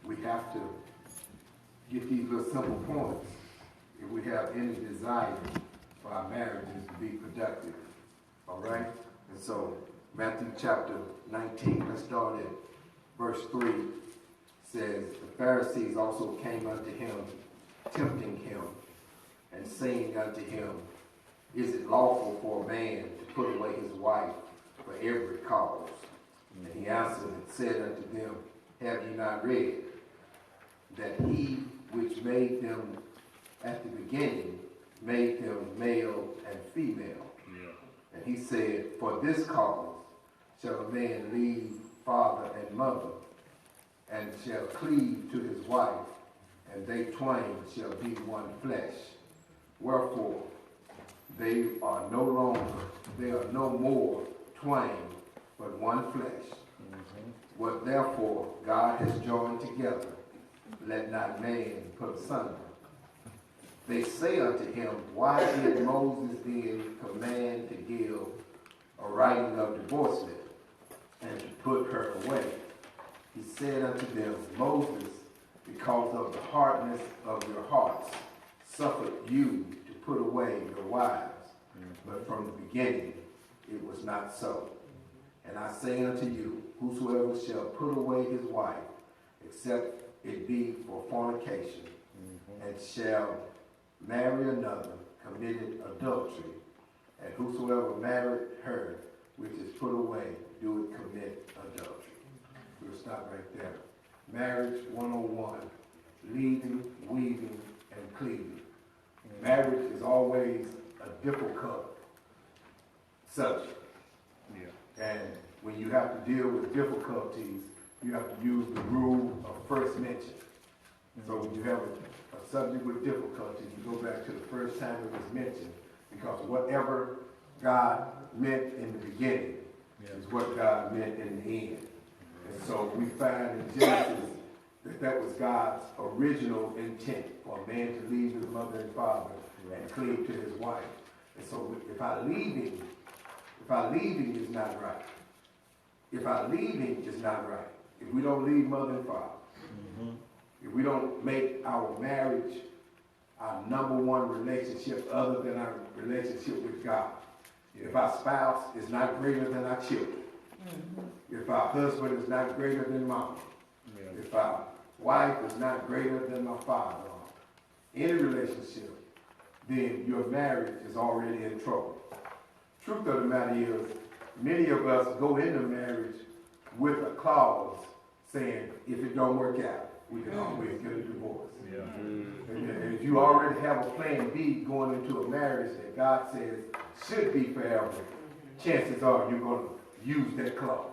we have to get these little simple points if we have any desire for our marriages to be productive. All right? And so, Matthew chapter 19, let's start at verse 3, says, the Pharisees also came unto him, tempting him, and saying unto him, is it lawful for a man to put away his wife for every cause? And he answered and said unto them, have ye not read that he which made them at the beginning made them male and female? Yeah. And he said, for this cause shall a man leave father and mother, and shall cleave to his wife, and they twain shall be one flesh. Wherefore, they are no more twain, but one flesh. What therefore God has joined together, let not man put asunder. They say unto him, why did Moses then command to give a writing of divorcement, and to put her away? He said unto them, Moses, because of the hardness of your hearts, suffered you to put away your wives, but from the beginning it was not so. And I say unto you, whosoever shall put away his wife, except it be for fornication, and shall marry another, committed adultery, and whosoever married her, which is put away, do it commit adultery. We'll stop right there. Marriage 101, leaving, weaving, and cleaving. Marriage is always a difficult subject. Yeah. And when you have to deal with difficulties, you have to use the rule of first mention. So when you have a subject with difficulties, you go back to the first time it was mentioned, because whatever God meant in the beginning is what God meant in the end. And so we find in Genesis that was God's original intent, for a man to leave his mother and father and cleave to his wife. And so if our leaving is not right, if we don't leave mother and father, if we don't make our marriage our number one relationship other than our relationship with God, if our spouse is not greater than our children, if our husband is not greater than mom, if our wife is not greater than my father, any relationship, then your marriage is already in trouble. Truth of the matter is, many of us go into marriage with a clause saying, if it don't work out, we can always get a divorce. Yeah. And if you already have a plan B going into a marriage that God says should be forever, chances are you're going to use that clause.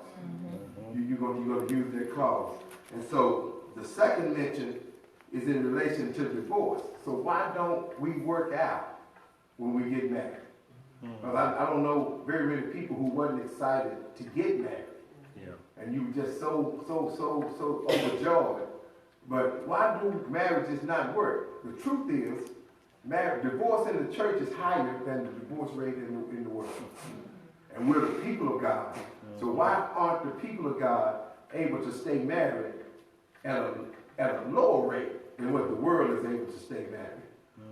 You're going to use that clause. And so the second mention is in relation to divorce. So why don't we work out when we get married? Because I don't know very many people who wasn't excited to get married. Yeah. And you were just so overjoyed. But why do marriages not work? The truth is, divorce in the church is higher than the divorce rate in the world. And we're the people of God. So why aren't the people of God able to stay married at a lower rate than what the world is able to stay married?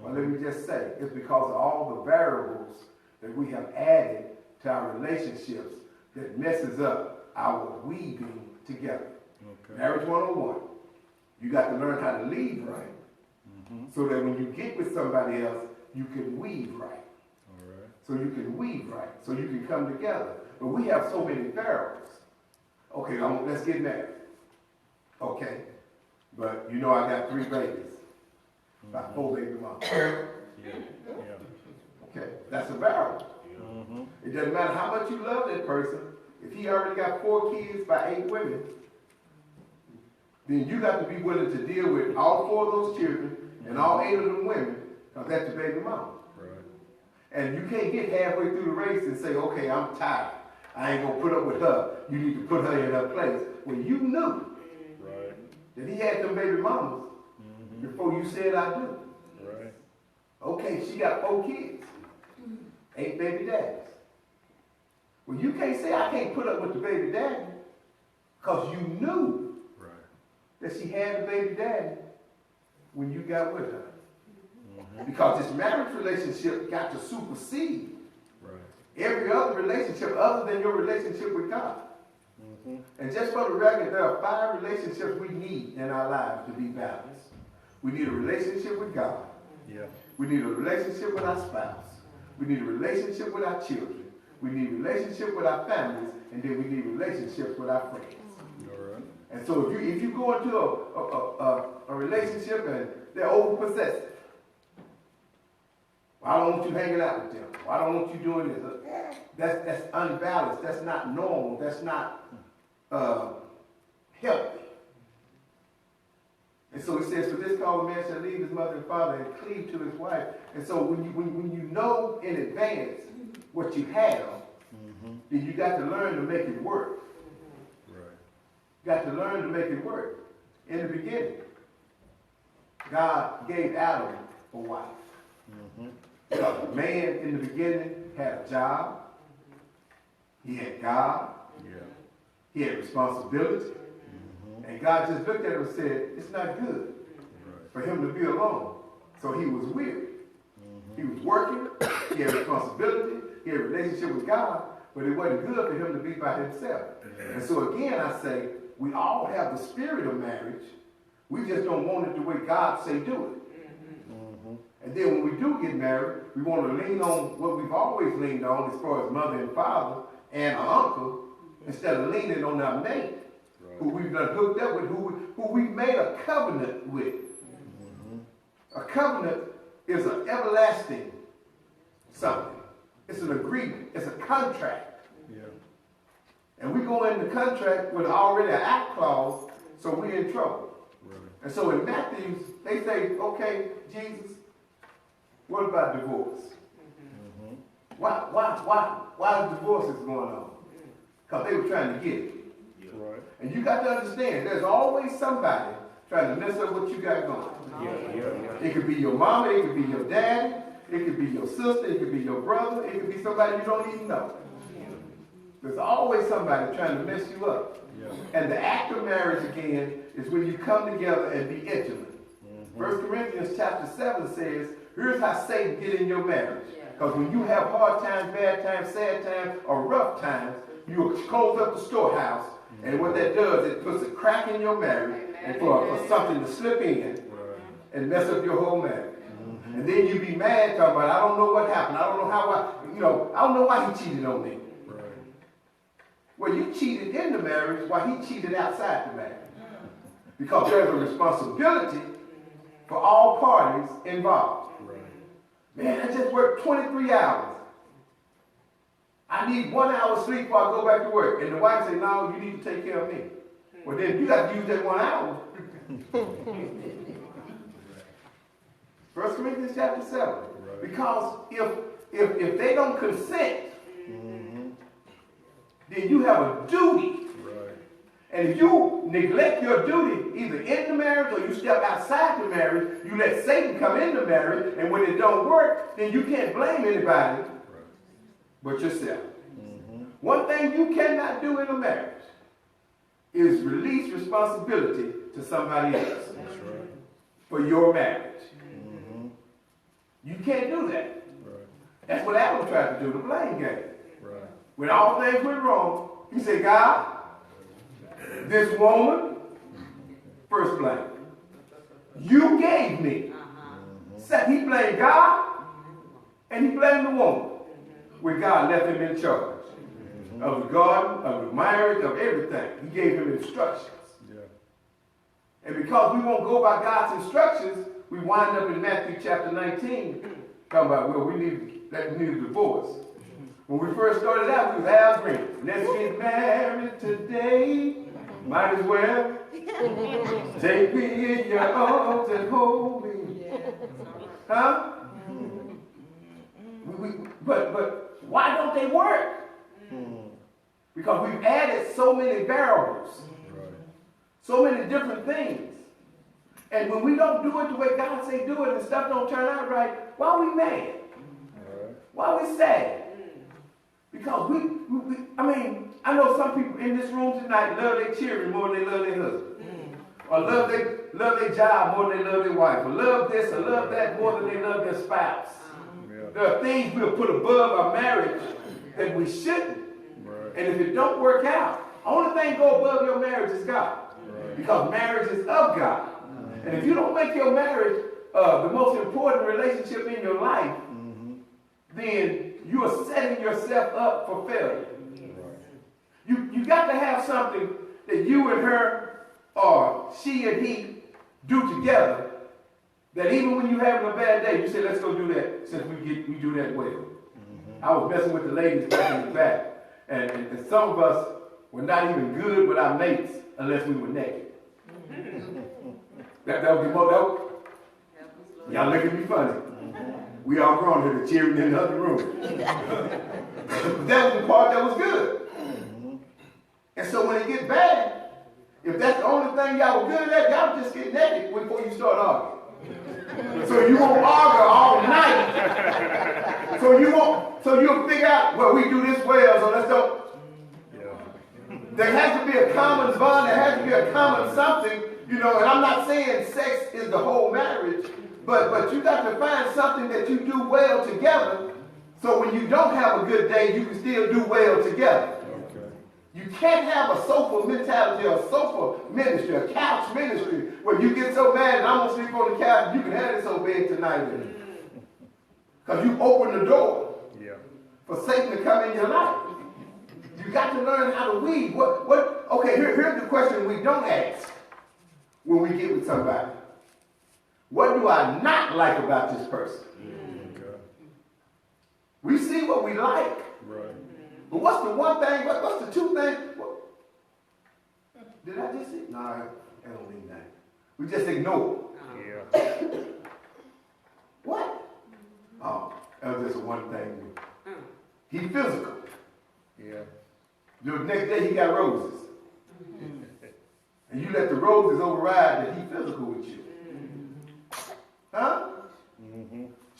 Well, let me just say, it's because of all the variables that we have added to our relationships that messes up our weaving together. Okay. Marriage 101. You got to learn how to leave right, so that when you get with somebody else, you can weave right. All right. So you can weave right, so you can come together. But we have so many variables. Okay, let's get married. Okay, but you know I got 3 babies, about 4 baby mamas. Okay, that's a variable. It doesn't matter how much you love that person. If he already got 4 kids by 8 women, then you got to be willing to deal with all 4 of those children and all 8 of them women, because that's your baby mama. Right. And you can't get halfway through the race and say, okay, I'm tired. I ain't going to put up with her. You need to put her in her place. Well, you knew that he had them baby mamas before you said I do. Right. Okay, she got 4 kids, 8 baby daddies. Well, you can't say I can't put up with the baby daddy, because you knew that she had a baby daddy when you got with her. Because this marriage relationship got to supersede every other relationship other than your relationship with God. And just for the record, there are 5 relationships we need in our lives to be balanced. We need a relationship with God. We need a relationship with our spouse. We need a relationship with our children. We need a relationship with our families. And then we need relationships with our friends. And so if you go into a relationship and they're overpossessive, well, I don't want you hanging out with them. Well, I don't want you doing this. That's unbalanced. That's not normal. That's not healthy. And so he says, for this cause a man shall leave his mother and father and cleave to his wife. And so when you know in advance what you have, then you got to learn to make it work. You got to learn to make it work. In the beginning, God gave Adam a wife. Because the man in the beginning had a job. He had God. He had responsibility. And God just looked at him and said, it's not good for him to be alone. So he was weary. He was working. He had responsibility. He had a relationship with God. But it wasn't good for him to be by himself. And so again, I say, we all have the spirit of marriage. We just don't want it the way God say do it. And then when we do get married, we want to lean on what we've always leaned on as far as mother and father and our uncle, instead of leaning on our mate, who we've done hooked up with, who we've made a covenant with. A covenant is an everlasting something. It's an agreement. It's a contract. And we go in the contract with already an act clause, so we're in trouble. And so in Matthew, they say, okay, Jesus, what about divorce? Why divorce is going on? Because they were trying to get it. And you got to understand, there's always somebody trying to mess up what you got going. It could be your mama, it could be your daddy, it could be your sister, it could be your brother, it could be somebody you don't even know. There's always somebody trying to mess you up. And the act of marriage, again, is when you come together and be intimate. 1 Corinthians chapter 7 says, here's how Satan get in your marriage. Because when you have hard times, bad times, sad times, or rough times, you close up the storehouse. And what that does, it puts a crack in your marriage and for something to slip in and mess up your whole marriage. And then you be mad talking about, I don't know what happened. I don't know how I don't know why he cheated on me. Well, you cheated in the marriage while he cheated outside the marriage. Because there's a responsibility for all parties involved. Man, I just worked 23 hours. I need 1 hour sleep before I go back to work. And the wife said, no, you need to take care of me. Well, then you got to use that 1 hour. 1 Corinthians chapter 7. Because if they don't consent, then you have a duty. And if you neglect your duty, either in the marriage or you step outside the marriage, you let Satan come in the marriage, and when it don't work, then you can't blame anybody but yourself. One thing you cannot do in a marriage is release responsibility to somebody else for your marriage. You can't do that. That's what Adam tried to do, the blame game. When all things went wrong, he said, God, this woman, first blame. You gave me. He blamed God and he blamed the woman. When God left him in charge of the garden, of the marriage, of everything. He gave him instructions. And because we won't go by God's instructions, we wind up in Matthew chapter 19 talking about, well, we need a divorce. When we first started out, we was half agreeing. Let's get married today. Might as well take me in your arms and hold me. Huh? But why don't they work? Because we've added so many variables. So many different things. And when we don't do it the way God say do it and stuff don't turn out right, why are we mad? Why are we sad? Because I know some people in this room tonight love their children more than they love their husband. or love their job more than they love their wife, or love this or love that more than they love their spouse. There are things we'll put above our marriage that we shouldn't. And if it don't work out, only thing go above your marriage is God. Because marriage is of God. And if you don't make your marriage the most important relationship in your life, then you are setting yourself up for failure. You got to have something that you and her or she and he do together, that even when you're having a bad day, you say, let's go do that, since we do that well. I was messing with the ladies back in the back, and some of us were not even good with our mates unless we were naked. That would be more, y'all look at me funny. We all grown here, the cheering in the other room. But that was the part that was good. And so when it gets bad, if that's the only thing y'all were good at, y'all just get naked before you start arguing. So you won't argue all night. So you'll figure out, well, we do this well, so let's go. There has to be a common bond, there has to be a common something, and I'm not saying sex is the whole marriage, but you got to find something that you do well together, so when you don't have a good day, you can still do well together. You can't have a sofa mentality or a sofa ministry, a couch ministry, where you get so mad and I'm going to sleep on the couch and you can have this old bed tonight. Because you open the door for Satan to come in your life. You got to learn how to weed. Okay, here's the question we don't ask when we get with somebody. What do I not like about this person? We see what we like. Right. But what's the one thing, what's the two things? Did I just say? No, I don't mean that. We just ignore. Yeah. What? Oh, that was just one thing. He physical. Yeah. The next day he got roses. And you let the roses override that he physical with you. Huh?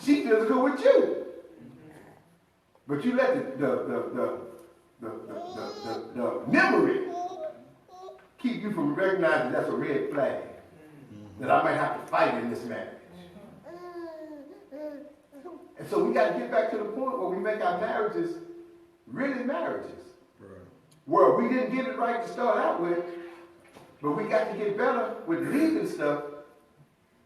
She physical with you. But you let the memory keep you from recognizing that's a red flag. That I might have to fight in this marriage. And so we got to get back to the point where we make our marriages really marriages. Right. Where we didn't get it right to start out with, but we got to get better with leaving stuff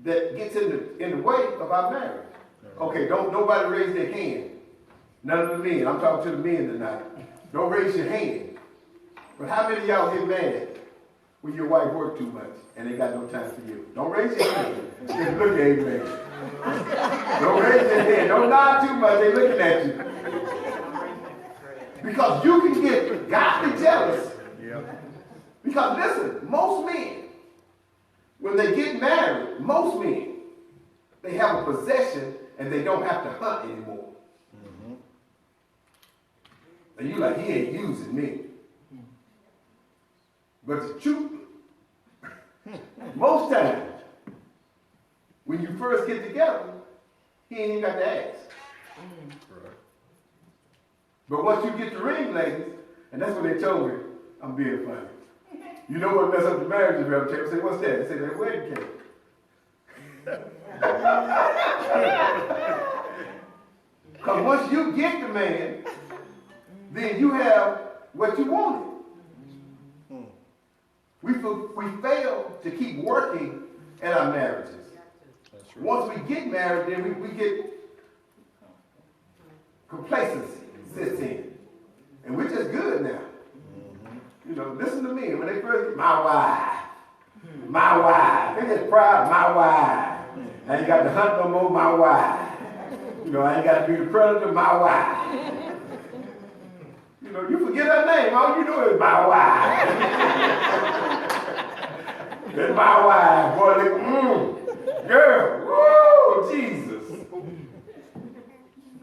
that gets in the way of our marriage. Right. Okay, don't nobody raise their hand. None of the men. I'm talking to the men tonight. Don't raise your hand. But how many of y'all get mad when your wife works too much and they got no time for you? Don't raise your hand. Just look at amen. Don't raise your hand. Don't nod too much. They're looking at you. Because you can get godly jealous. Yep. Because listen, most men, when they get married, most men, they have a possession and they don't have to hunt anymore. And you like, he ain't using me. But the truth, most times, when you first get together, he ain't even got to ask. Right. But once you get the ring, ladies, and that's what they told me, I'm being funny. You know what mess up the marriage is, Reverend Taylor? Say, what's that? They say, that wedding cake. Because once you get the man, then you have what you wanted. We fail to keep working at our marriages. Right. Once we get married, then we get complacency sits in. And we're just good now. Listen to me. When they first get my wife. They just proud, my wife. I ain't got to hunt no more, my wife. I ain't got to be the predator, my wife. You forget her name. All you know is my wife. That's my wife. Boy, girl, whoa, Jesus.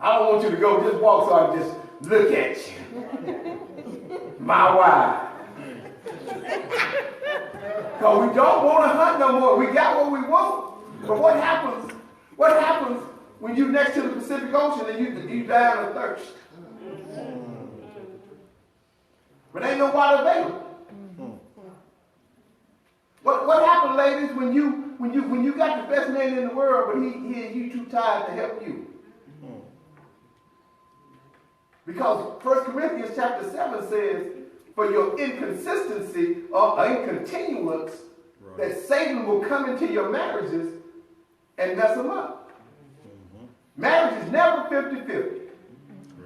I don't want you to go. Just walk so I can just look at you. My wife. Because we don't want to hunt no more. We got what we want. But what happens? What happens when you're next to the Pacific Ocean and you die of thirst? But ain't no water available. What happened, ladies, when you got the best man in the world, but you too tired to help you. Because 1 Corinthians chapter 7 says, for your inconsistency or incontinuance, that Satan will come into your marriages and mess them up. Marriage is never 50-50.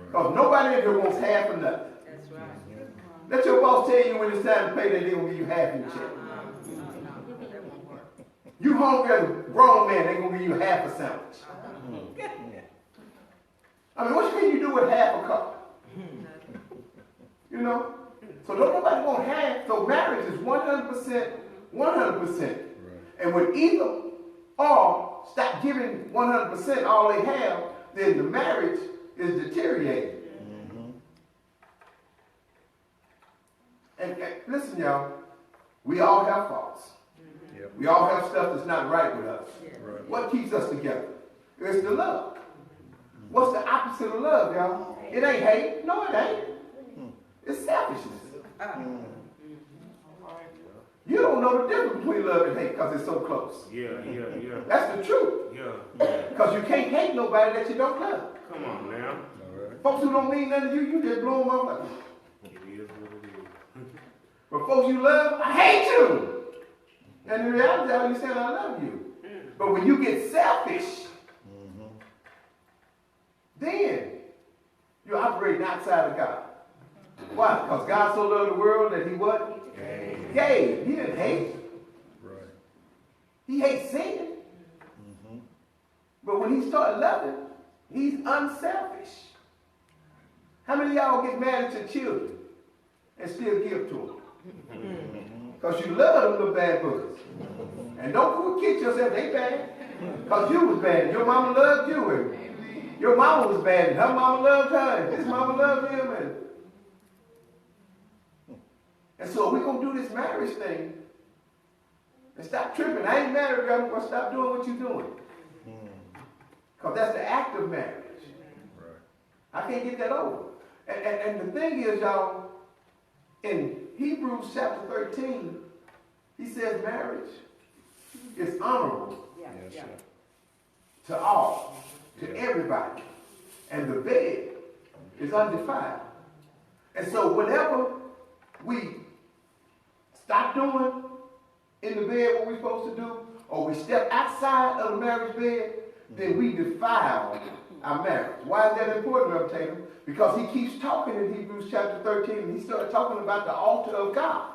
Because nobody in here wants half or nothing. That's right. Let your boss tell you when it's time to pay that they're going to give you half your check. You hungry as a grown man, they're going to give you half a sandwich. I mean, what can you do with half a cup? You know? So don't nobody want half. So marriage is 100%, 100%. And when either or stop giving 100% all they have, then the marriage is deteriorating. And listen, y'all, we all have faults. We all have stuff that's not right with us. What keeps us together? It's the love. What's the opposite of love, y'all? It ain't hate. No, it ain't. It's selfishness. You don't know the difference between love and hate because it's so close. Yeah. That's the truth. Because you can't hate nobody that you don't love. Come on, now. Folks who don't mean nothing to you, you just blow them off like, it is what it is. But folks you love, I hate you. And in reality, all you saying, I love you. But when you get selfish, then you're operating outside of God. Why? Because God so loved the world that he what? Gave. He didn't hate. Right. He hates sin. But when he started loving, he's unselfish. How many of y'all get mad at your children and still give to them? Because you love them, the bad boys. And don't kid yourself, they bad. Because you was bad. Your mama loved you. And your mama was bad. And her mama loved her. And his mama loved him. And so we're going to do this marriage thing and stop tripping. I ain't married, I'm going to stop doing what you're doing. Because that's the act of marriage. Right. I can't get that over. And the thing is, y'all, in Hebrews chapter 13, he says marriage is honorable to all, to everybody. And the bed is undefiled. And so whenever we stop doing in the bed what we're supposed to do, or we step outside of the marriage bed, then we defile our marriage. Why is that important, Reverend Tatum? Because he keeps talking in Hebrews chapter 13, and he started talking about the altar of God.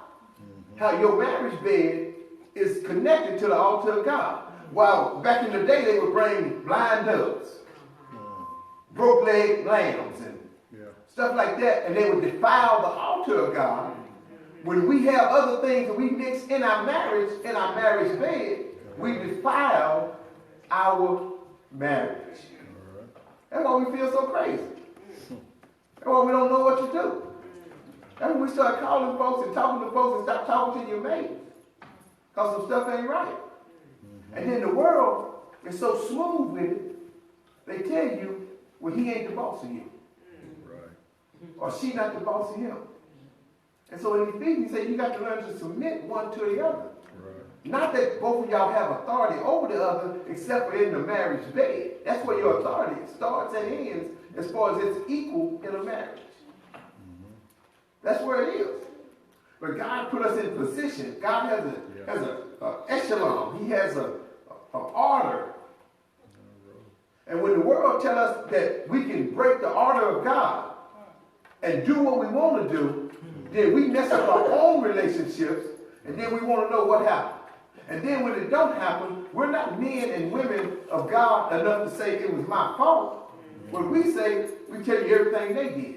How your marriage bed is connected to the altar of God. While back in the day, they would bring blind doves, broke-legged lambs, and stuff like that, and they would defile the altar of God. When we have other things that we mix in our marriage bed, we defile our marriage. That's why we feel so crazy. That's why we don't know what to do. That's when we start calling folks and talking to folks and stop talking to your mates. Because some stuff ain't right. And then the world is so smooth with it, they tell you, well, he ain't the boss of you. Or she not the boss of him. And so in Ephesians, he said you got to learn to submit one to the other. Right. Not that both of y'all have authority over the other, except for in the marriage bed. That's where your authority starts and ends as far as it's equal in a marriage. That's where it is. But God put us in position. God has a echelon. He has an order. And when the world tells us that we can break the order of God and do what we want to do, then we mess up our own relationships, and then we want to know what happened. And then when it don't happen, we're not men and women of God enough to say it was my fault. When we say, we tell you everything they did.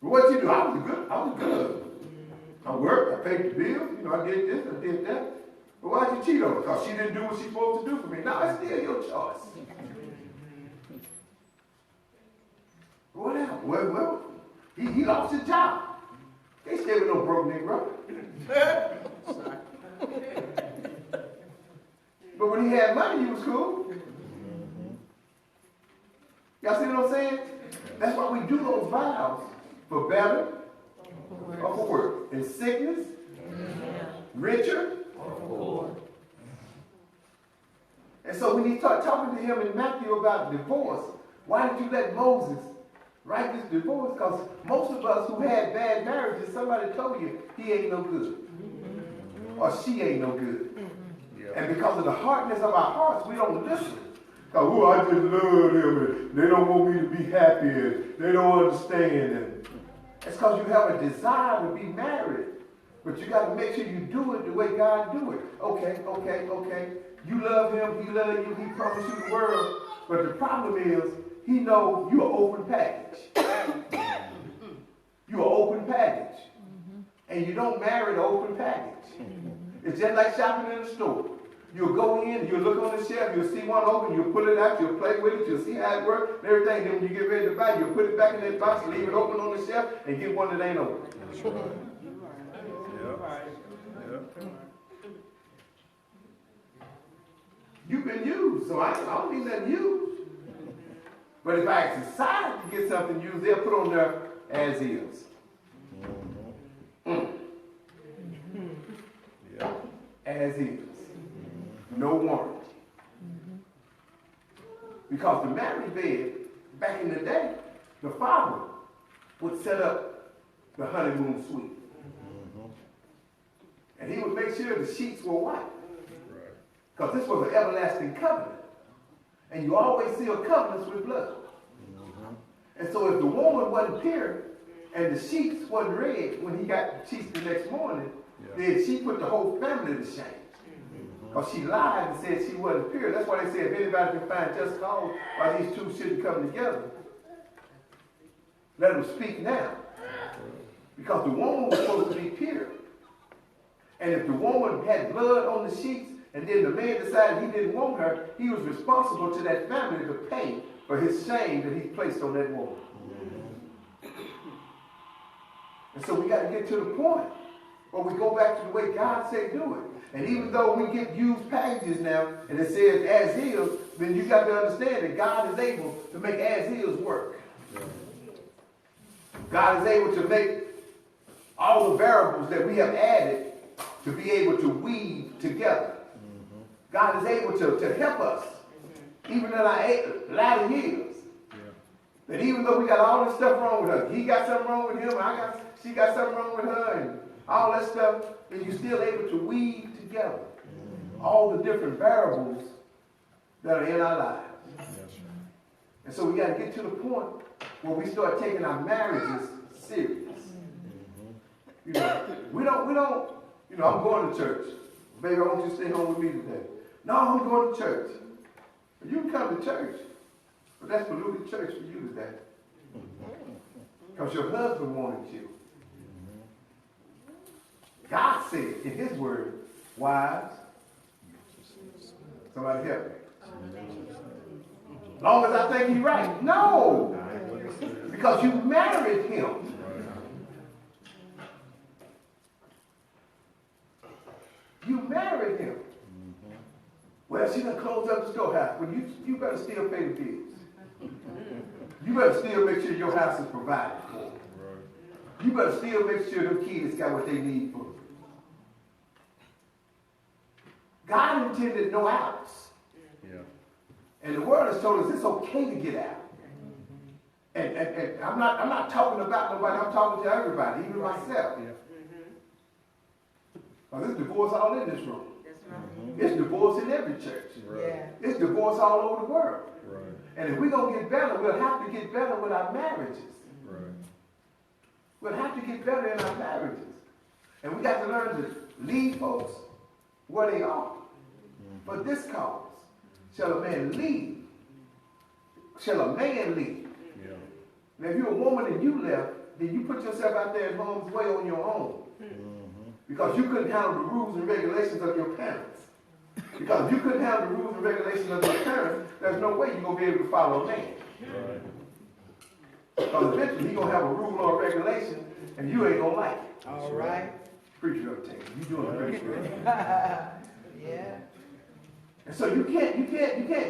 But what you do? I was good. I worked, I paid the bills, I did this, I did that. But why'd you cheat on her? Because she didn't do what she's supposed to do for me. No, it's still your choice. What happened? Well, he lost his job. They stay with no broke Negro. But when he had money, he was cool. Y'all see what I'm saying? That's why we do those vows. For better or for worse. In sickness, richer or poor. And so when he started talking to him in Matthew about divorce, why did you let Moses write this divorce? Because most of us who had bad marriages, somebody told you he ain't no good. Or she ain't no good. And because of the hardness of our hearts, we don't listen. Because, oh, I just love them, and they don't want me to be happy, and they don't understand. And it's because you have a desire to be married. But you got to make sure you do it the way God do it. Okay. You love him, he loves you, he promised you the world. But the problem is, he knows you're an open package. You're an open package. And you don't marry the open package. It's just like shopping in the store. You'll go in, you'll look on the shelf, you'll see one open, you'll pull it out, you'll play with it, you'll see how it works, and everything. Then when you get ready to buy, you'll put it back in that box, leave it open on the shelf, and get one that ain't open. That's right. Yep. You've been used, so I don't need nothing used. But if I decide to get something used, they'll put on there as is. As is. No warranty. Because the marriage bed, back in the day, the father would set up the honeymoon suite. And he would make sure the sheets were white. Because this was an everlasting covenant. And you always seal covenants with blood. And so if the woman wasn't pure and the sheets wasn't red when he got the sheets the next morning, then she put the whole family to shame. Because she lied and said she wasn't pure. That's why they say if anybody can find just cause why these two shouldn't come together, let them speak now. Because the woman was supposed to be pure. And if the woman had blood on the sheets, and then the man decided he didn't want her, he was responsible to that family to pay for his shame that he placed on that woman. And so we got to get to the point where we go back to the way God said do it. And even though we get used packages now, and it says as is, then you got to understand that God is able to make as is work. God is able to make all the variables that we have added to be able to weave together. God is able to help us, even in our latter years. That even though we got all this stuff wrong with her, he got something wrong with him, she got something wrong with her, and all that stuff, then you're still able to weave together all the different variables that are in our lives. And so we got to get to the point where we start taking our marriages serious. We don't, I'm going to church. Baby, I want you to stay home with me today. No, I'm going to church. You can come to church, but that's polluted church for you today. Because your husband wanted you. God said in his word, wives, somebody help me. As long as I think he's right. No. Because you married him. You married him. Well, she done closed up the storehouse. Well, you better still pay the bills. You better still make sure your house is provided for. You better still make sure them kids got what they need for. God intended no outs. And the world has told us it's okay to get out. And I'm not talking about nobody, I'm talking to everybody, even myself. Now, there's divorce all in this room. It's divorce in every church. It's divorce all over the world. And if we're going to get better, we'll have to get better with our marriages. We'll have to get better in our marriages. And we got to learn to leave folks where they are. For this cause, shall a man leave? Shall a man leave? Now, if you're a woman and you left, then you put yourself out there in harm's way on your own. Because you couldn't handle the rules and regulations of your parents. Because if you couldn't handle the rules and regulations of your parents, there's no way you're going to be able to follow a man. Because eventually he's going to have a rule or a regulation, and you ain't going to like it. All right. Preacher, you're doing a great job. Yeah. And so you can't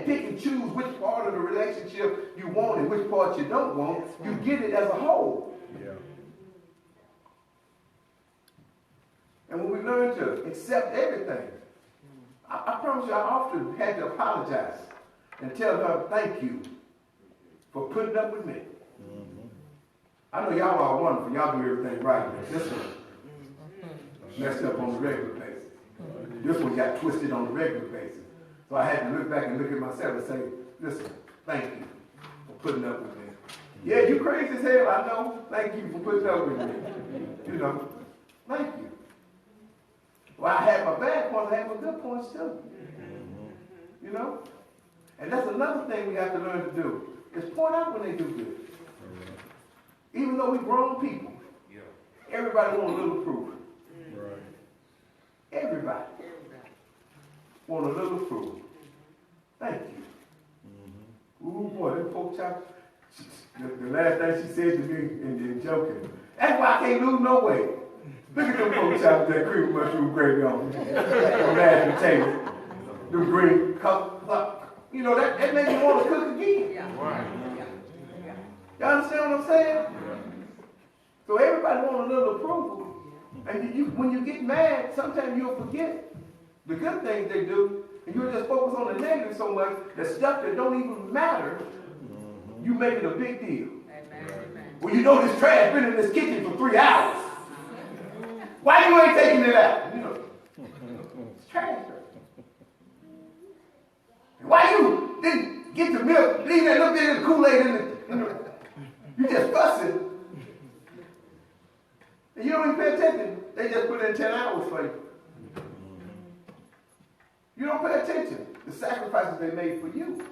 pick and choose which part of the relationship you want and which part you don't want. You get it as a whole. And when we learn to accept everything, I promise you, I often had to apologize and tell her thank you for putting up with me. I know y'all are wonderful. Y'all do everything right. But this one messed up on the regular basis. This one got twisted on the regular basis. So I had to look back and look at myself and say, listen, thank you for putting up with me. Yeah, you crazy as hell, I know. Thank you for putting up with me. You know, thank you. Well, I had my bad points, I had my good points too. You know? And that's another thing we have to learn to do, is point out when they do good. Even though we're grown people, everybody wants a little approval. Everybody want a little approval. Thank you. Ooh, boy, that pork chop, the last thing she said to me, and joking, that's why I can't lose no weight. Look at them pork chops with that cream mushroom gravy on them. Mashed potatoes. Them green cup. You know, that makes you want to cook again. Y'all understand what I'm saying? So everybody wants a little approval. And when you get mad, sometimes you'll forget the good things they do, and you'll just focus on the negative so much, the stuff that don't even matter, you make it a big deal. Well, you know this trash been in this kitchen for 3 hours. Why you ain't taking it out? You know, it's trash. And why you didn't get the milk, leave that little bit of the Kool-Aid in the you just fussing. And you don't even pay attention. They just put in 10 hours for you. You don't pay attention. The sacrifices they made for you.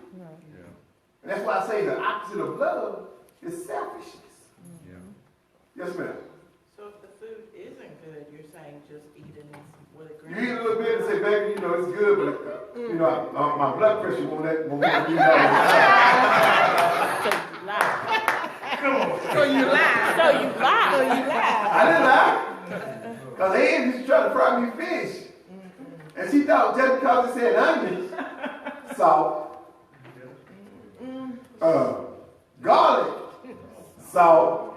And that's why I say the opposite of love is selfishness. Yes, ma'am. So if the food isn't good, you're saying just eat it with a You eat a little bit and say, baby, you know, it's good, but, you know, my blood pressure won't let me So you lie. I didn't lie. Because Ann used to try to fry me fish. And she thought just because it said onions, salt, garlic, salt,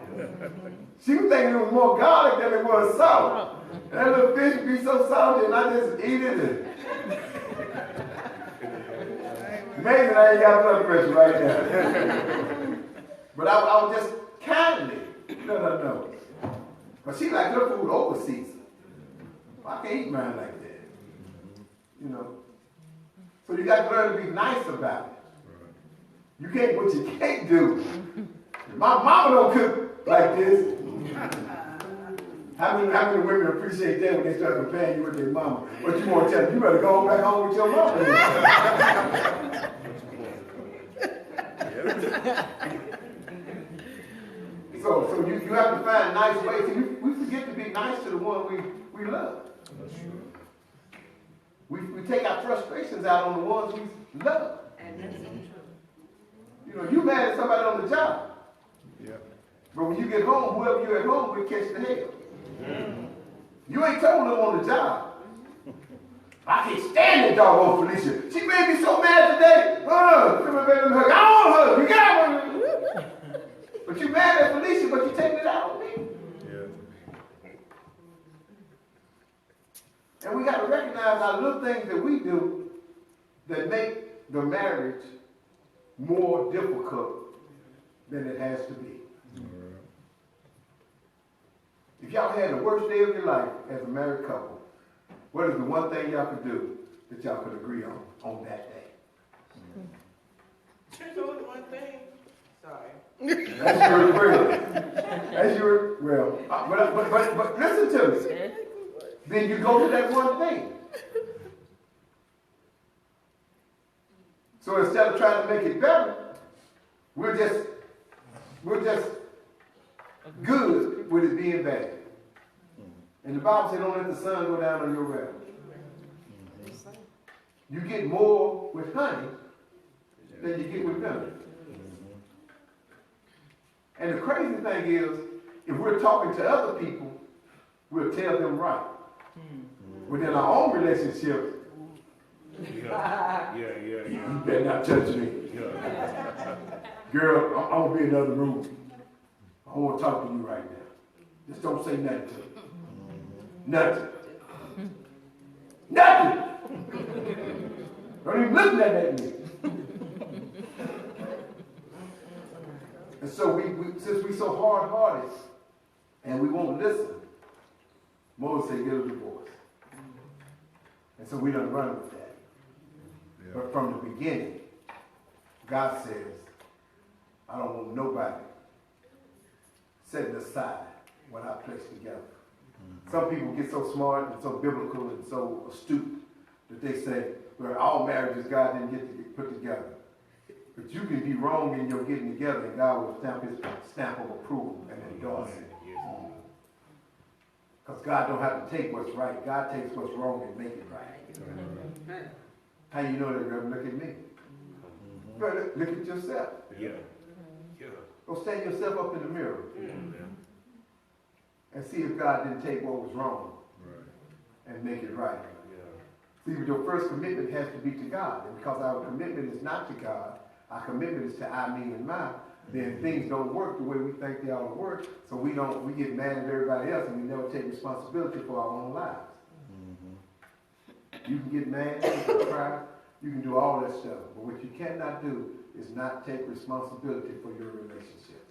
she was thinking it was more garlic than it was salt. And that little fish would be so salty and I just eat it. And amazing I ain't got blood pressure right now. But I was just kindly, no. But she liked her food over seasoned. I can't eat mine like that. You know. So you got to learn to be nice about it. You can't, what you can't do. My mama don't cook like this. How many women appreciate that when they start comparing you with their mama? But you want to tell them, you better go back home with your mama. So you have to find nice ways. And we forget to be nice to the one we love. That's true. We take our frustrations out on the ones we love. And that's so true. You know, you mad at somebody on the job. Yeah. But when you get home, whoever you're at home with catch the hell. Mm-hmm. You ain't told them on the job. I can't stand that dog on Felicia. She made me so mad today. Come on, baby, let me hug. I want to hug. You got one. But you mad at Felicia, but you taking it out on me. Yeah. And we got to recognize our little things that we do that make the marriage more difficult than it has to be. If y'all had the worst day of your life as a married couple, what is the one thing y'all could do that y'all could agree on that day? There's only one thing. Sorry. That's your prayer. That's your, well, but listen to me. Then you go to that one thing. So instead of trying to make it better, we're just good with it being bad. And the Bible says, don't let the sun go down on your wrath. You get more with honey than you get with vinegar. And the crazy thing is, if we're talking to other people, we'll tell them right. Within our own relationship, you better not touch me. Girl, I'm going to be in another room. I want to talk to you right now. Just don't say nothing to me. Nothing. Don't even look at me. And so since we so hard-hearted and we won't listen, Moses said, get a divorce. And so we don't run with that. Yeah. But from the beginning, God says, I don't want nobody setting aside what I placed together. Mm-hmm. Some people get so smart and so biblical and so astute that they say, well, all marriages God didn't get put together. But you can be wrong in your getting together and God will stamp his stamp of approval and endorse it. Because God don't have to take what's right. God takes what's wrong and make it right. How you know that, Reverend? Look at me. Look at yourself. Yeah. Go stand yourself up in the mirror and see if God didn't take what was wrong and make it right. See, your first commitment has to be to God. And because our commitment is not to God, our commitment is to I, me, and my, then things don't work the way we think they ought to work. So we get mad at everybody else and we never take responsibility for our own lives. You can get mad, you can cry, you can do all that stuff. But what you cannot do is not take responsibility for your relationship.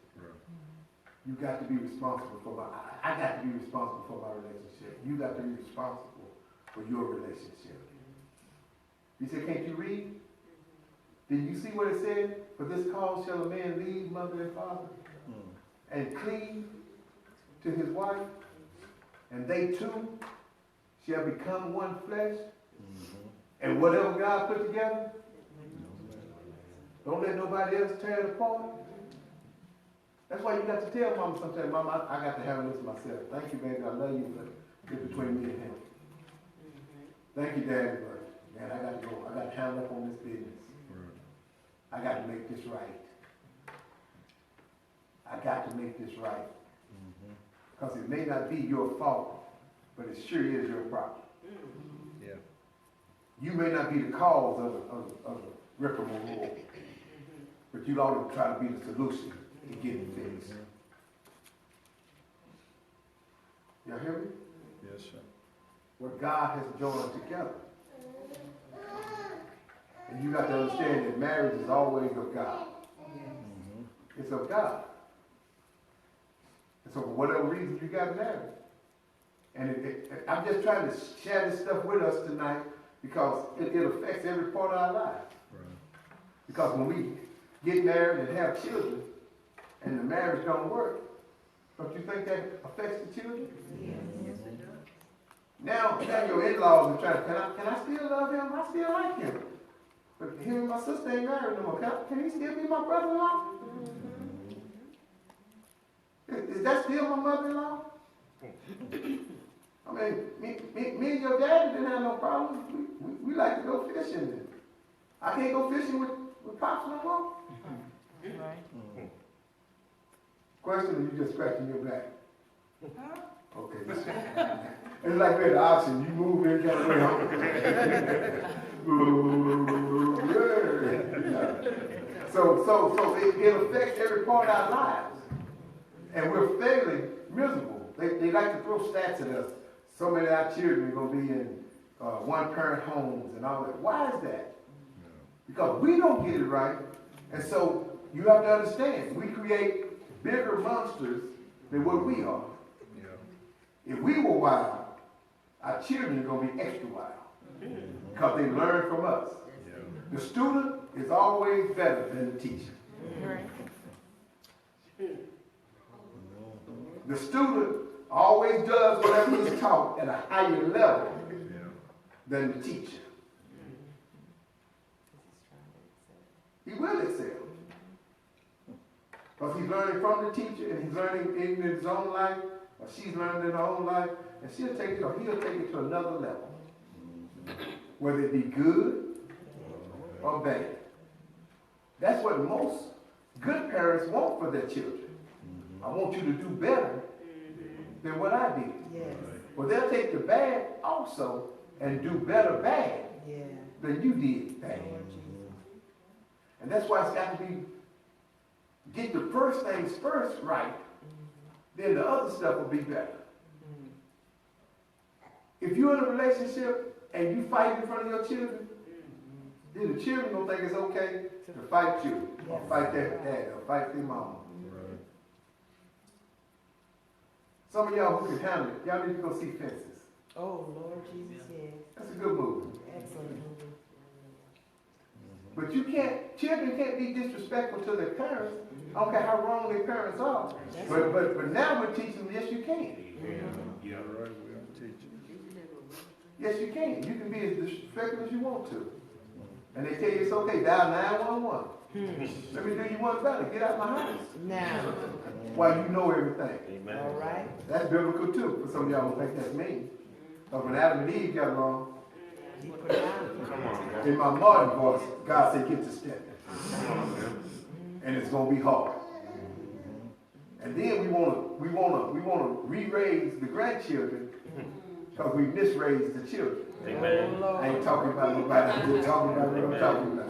You got to be responsible for I got to be responsible for my relationship. You got to be responsible for your relationship. You say, can't you read? Did you see what it said? For this cause shall a man leave mother and father and cleave to his wife, and they two shall become one flesh. And whatever God put together, don't let nobody else tear it apart. That's why you got to tell Mama sometimes, Mama, I got to handle this myself. Thank you, baby. I love you, but it's between me and him. Thank you, Daddy, but man, I got to go. I got to handle up on this business. I got to make this right. I got to make this right. Because it may not be your fault, but it sure is your problem. Yeah. You may not be the cause of the reprimand, but you ought to try to be the solution to get it fixed. Y'all hear me? Yes, sir. What God has joined together. And you got to understand that marriage is always of God. It's of God. And so for whatever reason, you got married. And I'm just trying to share this stuff with us tonight because it affects every part of our lives. Right. Because when we get married and have children and the marriage don't work, don't you think that affects the children? Yes, it does. Now your in-laws are trying, can I still love him? I still like him. But him and my sister ain't married no more. Can he still be my brother-in-law? Is that still my mother-in-law? I mean, me and your daddy didn't have no problems. We like to go fishing. I can't go fishing with Pops no more. Right. Question, or you just scratching your back? Okay. It's like we're at the auction. You move in, kind of way home. So it affects every part of our lives. And we're fairly miserable. They like to throw stats at us. So many of our children are going to be in one-parent homes and all that. Why is that? Because we don't get it right. And so you have to understand, we create bigger monsters than what we are. Yeah. If we were wild, our children are going to be extra wild. Because they learn from us. Yeah. The student is always better than the teacher. The student always does whatever he's taught at a higher level than the teacher. He will excel. Because he's learning from the teacher and he's learning in his own life, or she's learning in her own life, and she'll take it, or he'll take it to another level. Whether it be good or bad. That's what most good parents want for their children. I want you to do better than what I did. Yes. Well, they'll take the bad also and do better bad than you did bad. And that's why it's got to be, get the first things first right, then the other stuff will be better. If you're in a relationship and you fight in front of your children, Then the children don't think it's okay to fight you, or fight their dad, or fight their mama. Right. Some of y'all who can handle it, y'all need to go see Fences. Oh, Lord Jesus, yes. That's a good movie. Excellent movie. But you can't, children can't be disrespectful to their parents. I don't care how wrong their parents are. But now we're teaching them, yes, you can. Yeah, right, we have to teach you. Yes, you can. You can be as disrespectful as you want to. And they tell you it's okay, dial 911. Let me do you one better. Get out of my house. Now, While you know everything. all right. That's biblical too, for some of y'all who think that's mean. But when Adam and Eve got wrong, You put it out. in my modern voice, God said, get to stepping. And it's gonna be hard. And then we wanna re-raise the grandchildren because we misraised the children. Oh, I ain't talking about nobody. I'm just talking about what I'm talking about.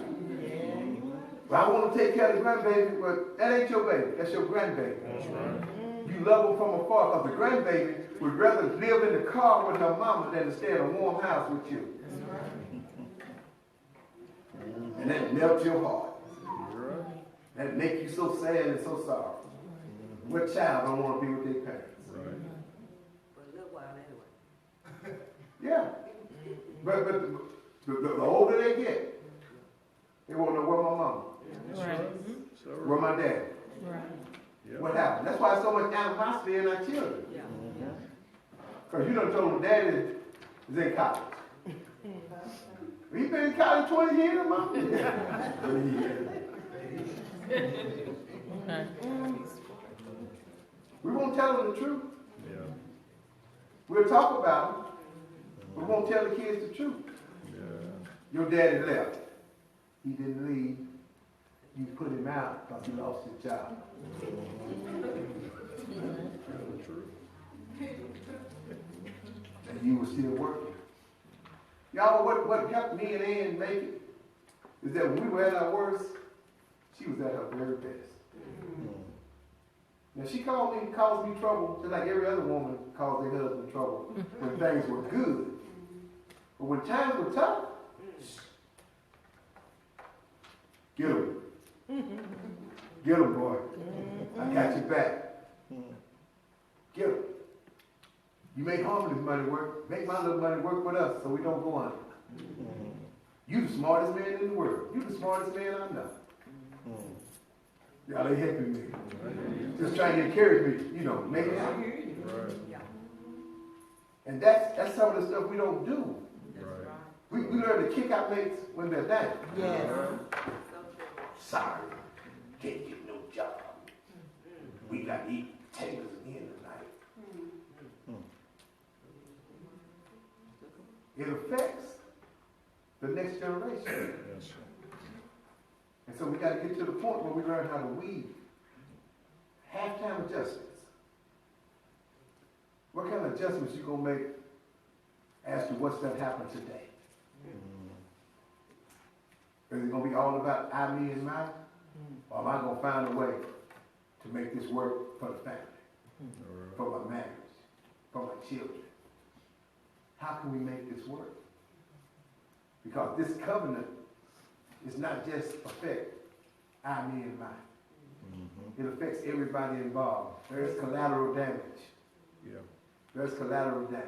But I want to take care of the grandbaby, but that ain't your baby. That's your grandbaby. That's right. You love them from afar because the grandbaby would rather live in the car with her mama than to stay in a warm house with you. And that melts your heart. That make you so sad and so sorry. What child don't want to be with their parents? Right. For a little while anyway. Yeah. But the older they get, they won't know where my mama, right. So, where my dad. Right. yeah. What happened? That's why so much animosity in our children. Yeah. Because you done told them daddy is in college. He been in college 20 years, Mom? 20 years. We won't tell them the truth. Yeah. We'll talk about them, but we won't tell the kids the truth. Yeah. Your daddy left. He didn't leave. You put him out because he lost his job. True. And you were still working. Y'all, what helped me and Ann make it is that when we were at our worst, she was at her very best. Now she caused me trouble, just like every other woman caused their husband trouble when things were good. But when times were tough, get him. Get him, boy. I got your back. Get him. You make Harmony's money work. Make my little money work with us so we don't go under. You the smartest man in the world. You the smartest man I know. Y'all ain't helping me. Just trying to encourage me, make it happen. Right. And that's some of the stuff we don't do. Right. We learn to kick our mates when they're down. Yes. Sorry, can't get no job. We got to eat potatoes again tonight. It affects the next generation. Yes, sir. And so we got to get to the point where we learn how to weave halftime adjustments. What kind of adjustments you going to make as to what's going to happen today? Is it going to be all about I, me, and mine? Or am I going to find a way to make this work for the family, for my marriage, for my children? How can we make this work? Because this covenant is not just affect I, me, and mine. It affects everybody involved. There is collateral damage. Yeah. There's collateral damage.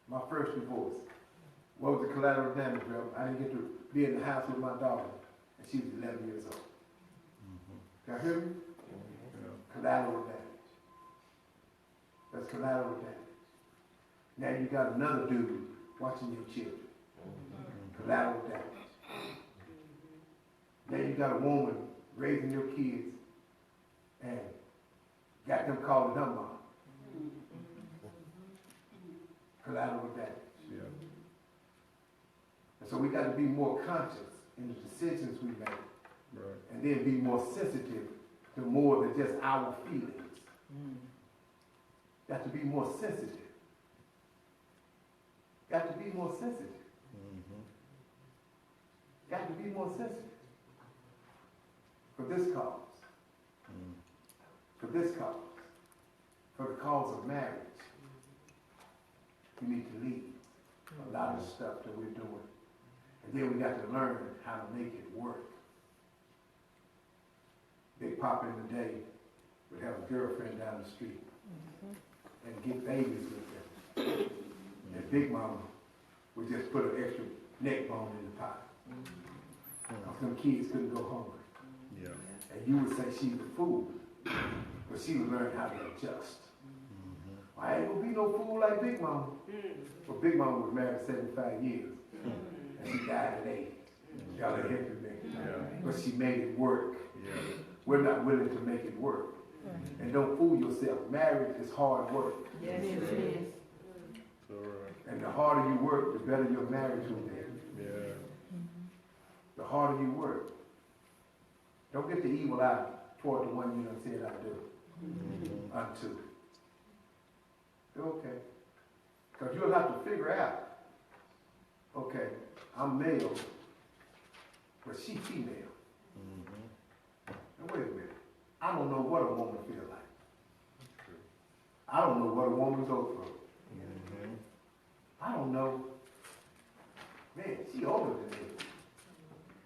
My first divorce. What was the collateral damage, bro? I didn't get to be in the house with my daughter, and she was 11 years old. Y'all hear me? Yeah. Collateral damage. That's collateral damage. Now you got another dude watching your children. Collateral damage. Now you got a woman raising your kids and got them calling them mom. Collateral damage. Yeah. And so we got to be more conscious in the decisions we make. Right. And then be more sensitive to more than just our feelings. Got to be more sensitive. Got to be more sensitive. Got to be more sensitive. For this cause. For this cause. For the cause of marriage. We need to leave a lot of stuff that we're doing And then we got to learn how to make it work. Big Papa in the day would have a girlfriend down the street and get babies with them. And Big Mama would just put an extra neck bone in the pot. Some kids couldn't go hungry. Yeah. And you would say she's a fool, but she would learn how to adjust. I ain't gonna be no fool like Big Mama. But Big Mama was married 75 years. And she died at 80. Y'all ain't helping me. But she made it work. Yeah. We're not willing to make it work. And don't fool yourself. Marriage is hard work. Yes, it is. It's all right. And the harder you work, the better your marriage will be. Yeah. The harder you work. Don't get the evil eye toward the one you done said I do. Unto. Okay. Because you'll have to figure out, okay, I'm male, but she female. Now wait a minute. I don't know what a woman feels like. I don't know what a woman goes through. I don't know. Man, she older than me.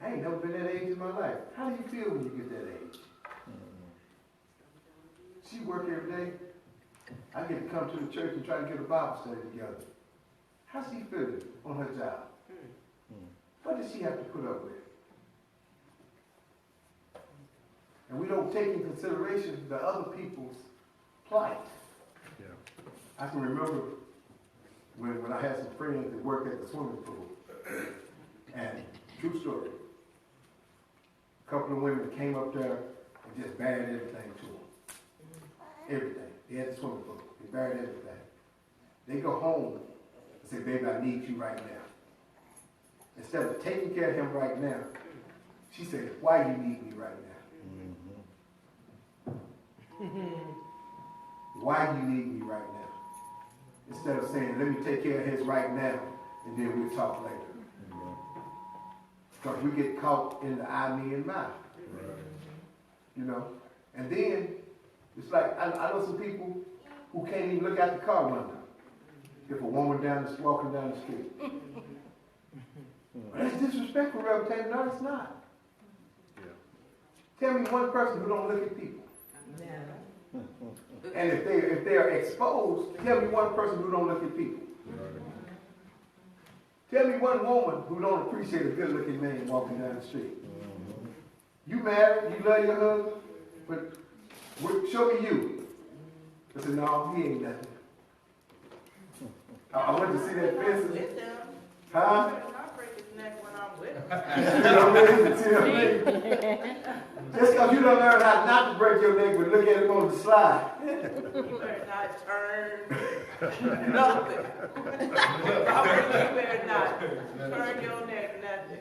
I ain't never been that age in my life. How do you feel when you get that age? She work every day. I get to come to the church and try to get a Bible study together. How's she feeling on her job? What does she have to put up with? And we don't take into consideration the other people's plight. Yeah. I can remember when I had some friends that worked at the swimming pool. And true story. A couple of women came up there and just buried everything to them. Everything. They had the swimming pool. They buried everything. They go home and say, baby, I need you right now. Instead of taking care of him right now, she said, why you need me right now? Why you need me right now? Instead of saying, let me take care of his right now, and then we'll talk later. Because we get caught in the I, me, and my. You know? And then, it's like, I know some people who can't even look out the car window if a woman walking down the street. That's disrespectful, Reverend Taylor. No, it's not. Yeah. Tell me one person who don't look at people. Yeah. And if they are exposed, tell me one person who don't look at people. Tell me one woman who don't appreciate a good-looking man walking down the street. You married, you love your husband, but show me you. I said, no, he ain't nothing. I went to see that fence. With him. Huh? I better not break his neck when I'm with him. You know what I mean? Just because you don't learn how not to break your neck, but look at him on the slide. You better not turn nothing. Robert, you better not turn your neck nothing.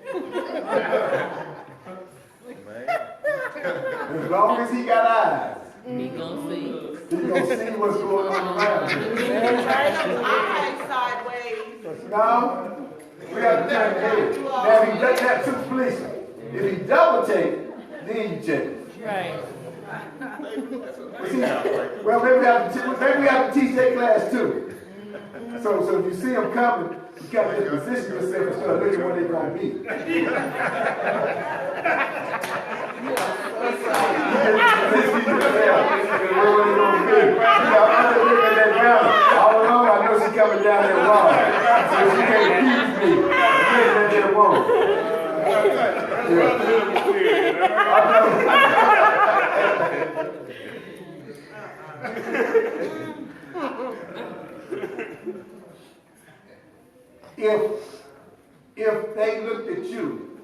As long as he got eyes, He gonna see. he gonna see what's going on around him. Turn his eyes sideways. No, we have to turn the head. Now, if he does that to the police, if he double take, then you check it. Right. See, well, maybe we have to teach that class too. So if you see them coming, you got to position yourself and start looking where they're going to be. I know she's coming down that wall, so she can't keep me. That wall. If they looked at you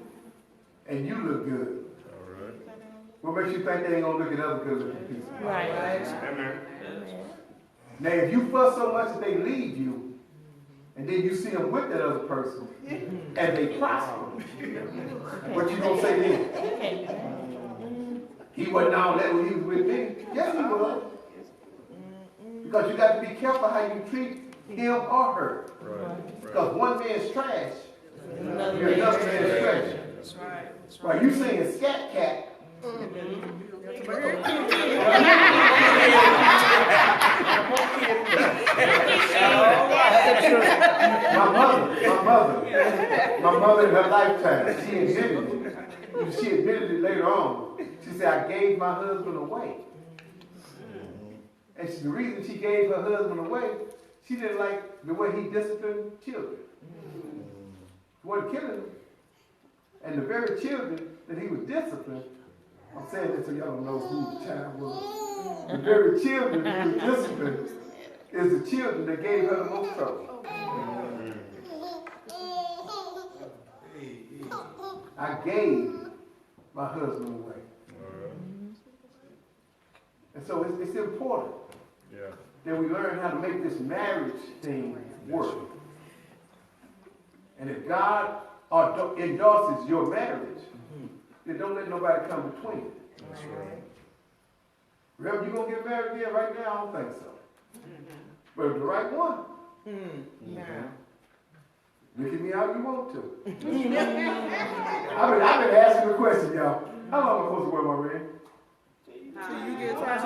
and you look good, what makes you think they ain't gonna look at other good looking people? Right. Now, if you fuss so much that they leave you, and then you see them with that other person, and they prosper, what you gonna say then? He wasn't all that when he was with me. Yes, he was. Because you got to be careful how you treat him or her. Because one man's trash, you're another man's treasure. That's right. While you singing Scat Cat, My mother in her lifetime, she admitted it later on. She said, I gave my husband away. And the reason she gave her husband away, she didn't like the way he disciplined children. He wasn't killing them. And the very children that he was disciplining, I'm saying this so y'all don't know who the child was. The very children that he was disciplining is the children that gave her the most trouble. I gave my husband away. And so it's important that we learn how to make this marriage thing work. And if God endorses your marriage, then don't let nobody come between it. That's right. Reverend, you gonna get married again right now? I don't think so. But if the right one, look at me how you want to. I've been asking the question, y'all. How long am I supposed to wear my ring? Till you get tired.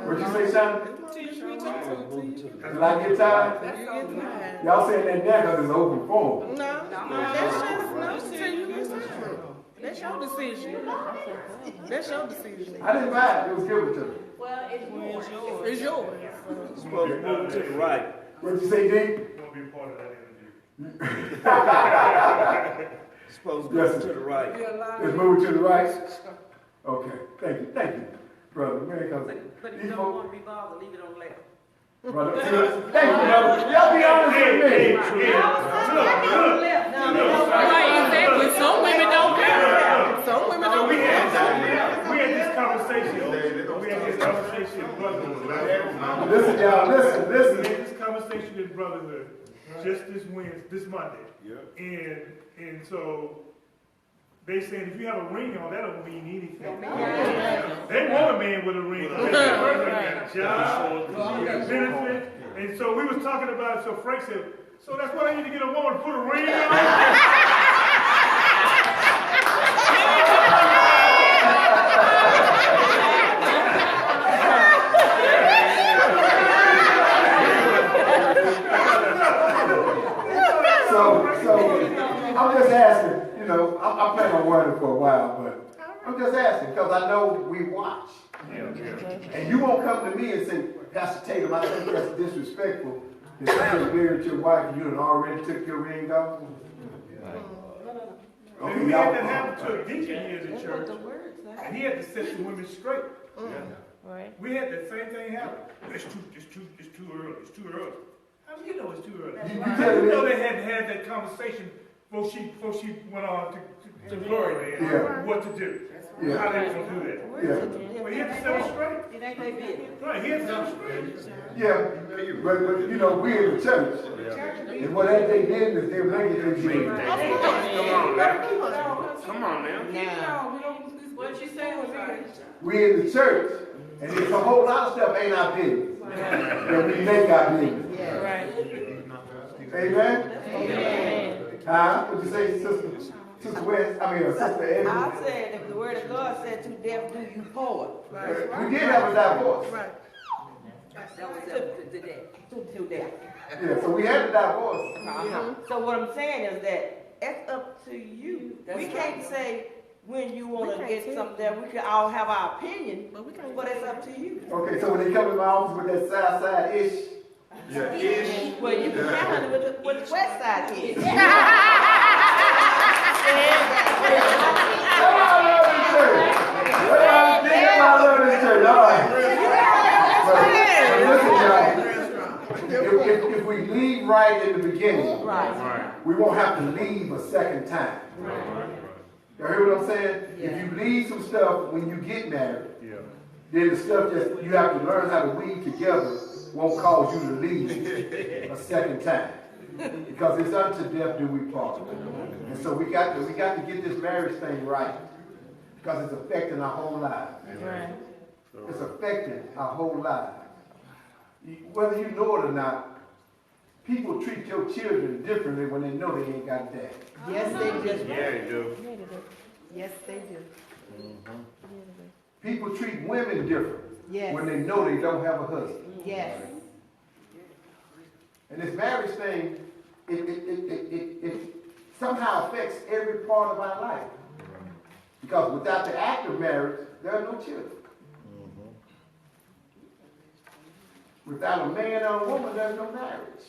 What'd you say, Sean? Till I get tired? Y'all saying that now because it's open forum. That's your decision. That's your decision. I didn't buy it. It was given to me. Well, it's yours. It's yours. Supposed to move to the right. What'd you say, D? Won't be a part of that interview. Supposed to move to the right. Let's move to the right. Okay. Thank you, brother. Man, But if you don't want to be bothered, leave it on the left. brother, thank you, brother. Y'all be honest with me. Exactly. Some women don't care. Some women don't We care. had this conversation in brotherhood. Listen, y'all, We listen. had this conversation in brotherhood just this Monday. And so they saying if you have a ring on, that don't mean anything. They want a man with a ring. They got a job, benefit. And so we was talking about it, so Frank said, so that's why I need to get a woman to put a ring on? So I'm just asking, I'm planning on wearing it for a while, but I'm just asking because I know we watch. And you won't come to me and say, Pastor Tatum, I think that's disrespectful that you get married to your wife and you had already took your ring off. And we had that happen to a deacon here in the church, and he had to set the women straight. Right. We had that same thing happen. It's too early. It's too early. How do you know it's too early? You know they had to have that conversation before she went on to glory land. What to do? How they gonna do that? But he had to set it straight. It ain't their business. Right, he had to set it straight. Yeah, but we in the church. And what they did is they're making it. Come on now. What you say was right. We in the church, and there's a whole lot of stuff ain't our business. That we make our business. Right. Amen? Huh? What'd you say, Sister West? Sister Edmund? I said, if the word of God said to death do you part. We did have a divorce. Right. That was to death. To death. Yeah, so we had a divorce. So what I'm saying is that it's up to you. We can't say when you want to get something that we can all have our opinion, but it's up to you. Okay, so when they come in my office with that side-ish, Well, you can handle it with the west side is. I love this church. All right. But listen, y'all. If we leave right in the beginning, we won't have to leave a second time. Y'all hear what I'm saying? If you leave some stuff when you get married, then the stuff that you have to learn how to weave together won't cause you to leave a second time. Because it's unto death do we part. And so we got to get this marriage thing right. Because it's affecting our whole lives. Right. It's affecting our whole lives. Whether you know it or not, people treat your children differently when they know they ain't got a dad. Yes, they just. Yeah, you do. Yes, they do. People treat women different Yes. when they know they don't have a husband. Yes. And this marriage thing, it somehow affects every part of our life. Because without the act of marriage, there are no children. Without a man or a woman, there's no marriage.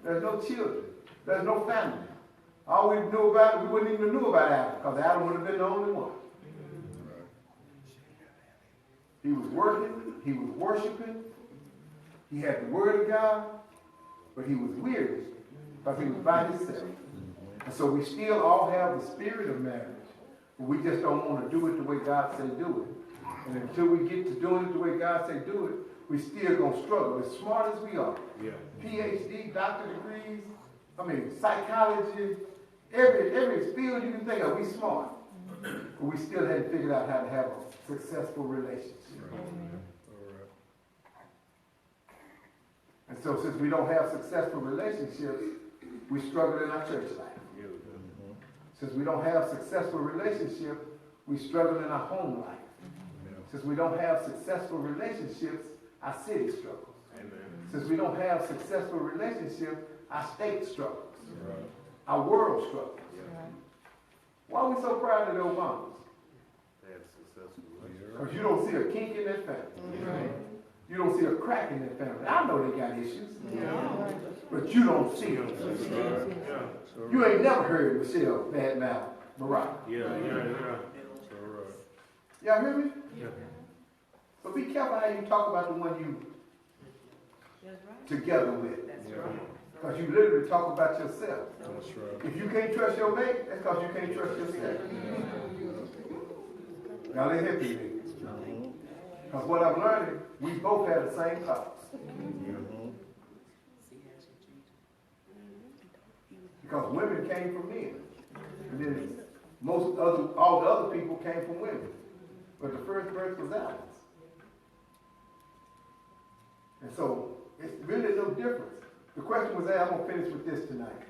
There's no children. There's no family. All we knew about, we wouldn't even know about Adam, because Adam would have been the only one. He was working, he was worshiping, he had the word of God, but he was weary because he was by himself. And so we still all have the spirit of marriage, but we just don't want to do it the way God said do it. And until we get to doing it the way God said do it, we still going to struggle, as smart as we are. Yeah. PhD, doctor degrees, psychology, every field you can think of, we smart. But we still hadn't figured out how to have a successful relationship. And so since we don't have successful relationships, we struggle in our church life. Since we don't have successful relationships, we struggle in our home life. Since we don't have successful relationships, our city struggles. Since we don't have successful relationships, our state struggles. Our world struggles. Why are we so proud of the Obamas? Because you don't see a kink in their family. You don't see a crack in their family. I know they got issues. But you don't see them. You ain't never heard Michelle badmouth Barack. Y'all hear me? So be careful how you talk about the one you together with. Because you literally talk about yourself. If you can't trust your mate, that's because you can't trust yourself. Y'all ain't helping me. Because what I'm learning, we both have the same thoughts. Because women came from men. And then all the other people came from women. But the first birth was Adam's. And so it's really no difference. The question was asked, I'm going to finish with this tonight.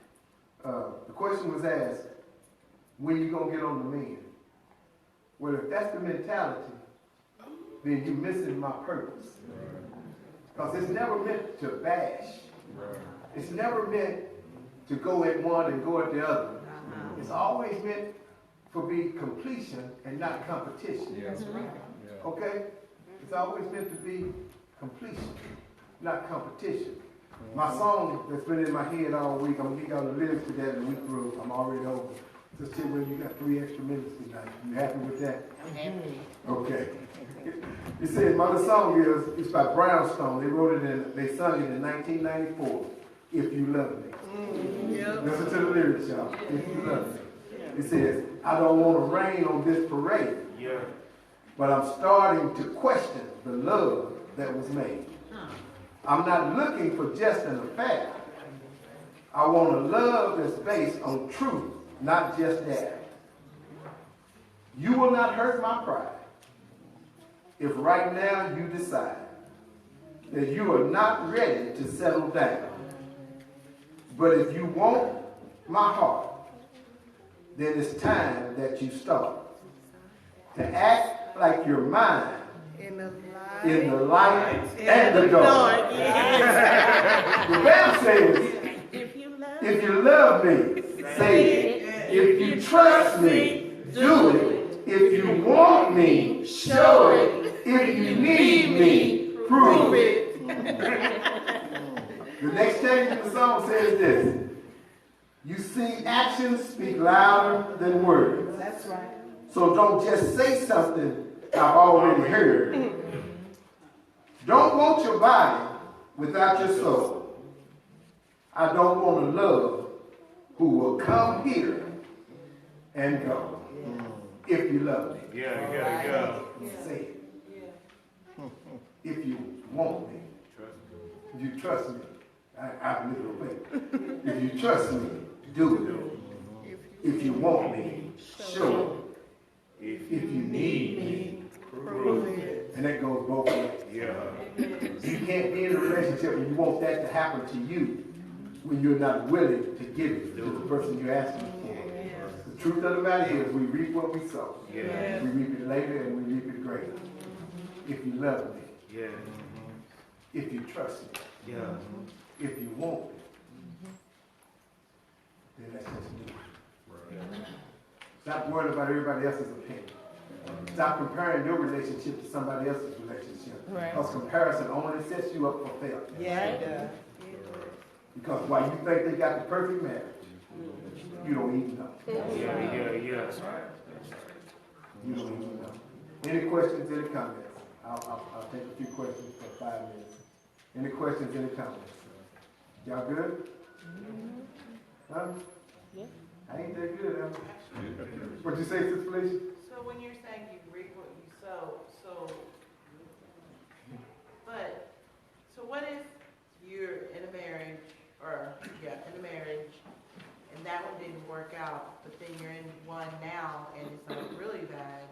The question was asked, when you going to get on the men? Well, if that's the mentality, then you're missing my purpose. Because it's never meant to bash. It's never meant to go at one and go at the other. It's always meant for be completion and not competition. Okay? It's always meant to be completion, not competition. My song that's been in my head all week, I'm going to give y'all the lyrics to that in the week through. I'm already over. Just tell you you got 3 extra minutes tonight. You happy with that? Okay. It says, my song it's by Brownstone. They wrote it they sung it in 1994. If You Love Me. Listen to the lyrics, y'all. If you love me. It says, I don't want to rain on this parade. But I'm starting to question the love that was made. I'm not looking for just an affair. I want a love that's based on truth, not just that. You will not hurt my pride if right now you decide that you are not ready to settle down. But if you want my heart, then it's time that you start to act like you're mine in the light and the dark. The band says, if you love me, say it. If you trust me, do it. If you want me, show it. If you need me, prove it. The next change in the song says this. You see, actions speak louder than words. That's right. So don't just say something I've already heard. Don't want your body without your soul. I don't want a love who will come here and go. If you love me. Say it. If you want me. If you trust me. I believe in faith. If you trust me, do it. If you want me, show it. If you need me, prove it. And that goes both ways. You can't be in a relationship and you want that to happen to you when you're not willing to give it to the person you're asking for. The truth of the matter is, we reap what we sow. Yeah. We reap it later and we reap it greater. If you love me, Yeah. if you trust me, Yeah. if you want me, then let's just do it. Stop worrying about everybody else's opinion. Stop comparing your relationship to somebody else's relationship. Right. Because comparison only sets you up for failure. Yeah, it does. Because while you think they got the perfect marriage, you don't even know. Yeah. You don't even know. Any questions, any comments? I'll take a few questions for 5 minutes. Any questions, any comments? Y'all good? Huh? Yeah. I ain't that good, huh? What'd you say, Sister Felicia? So when you're saying you reap what you sow, so what if you're in a marriage, in a marriage, and that one didn't work out, but then you're in one now and it's like really bad,